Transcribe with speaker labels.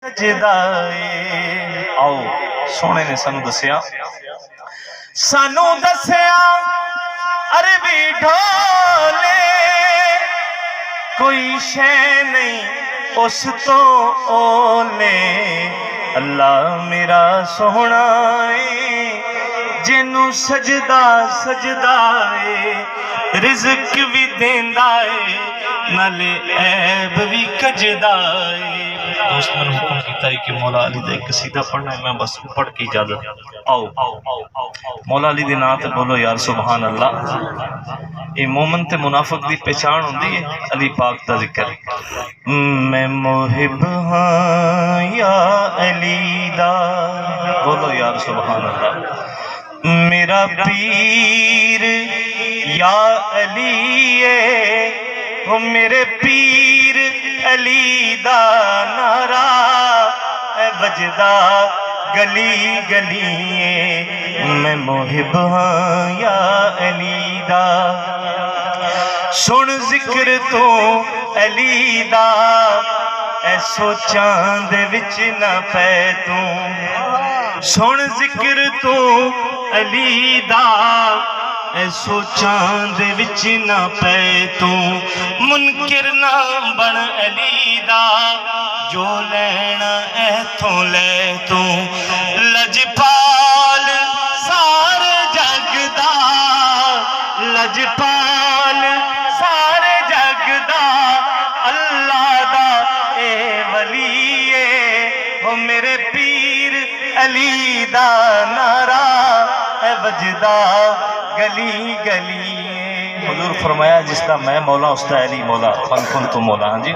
Speaker 1: सजदाए। आओ सोने ने सानू दसिया अरबी ढोले कोई शै नहीं उस तो ओले। अल्लाह मेरा सोहना है जिन्नू सजदा सजदा है। रिज़्क भी देंदा है नाले ऐब भी कजदा है। दोस्त मैंने हुक्म किया है कि मौला अली का एक कसीदा पढ़ना है, मैं बस पढ़ के इजाजत। आओ मौला अली दे नाम ते बोलो यार सुभान अल्लाह। ये मोमन ते मुनाफिक दी पहचान होंदी है अली पाक दा जिक्र। मैं मुहिब हाँ या अली दा, बोलो यार सुभान अल्लाह। मेरा पीर या अली है, वो मेरे पीर अली दा नारा बजदा गली गली। मैं मुहिब हाँ या अली दा। सुन जिक्र तो अली दा ऐसो चांद विच ना पै तू। सुन जिक्र तो अली दा ऐसो चांद विच ना पै तू। मुनकिर ना बन अली दा जो लैना ऐथों ले तू। लजपाल सारे जगदा, लजपाल सारे जगदा अल्लाह दा ए वली है। हो मेरे पीर अली दा नारा है बजदा गली गली। हुजूर फरमाया जिसका मैं मौला उसका अली मौला। फन तो मौला। हाँ जी।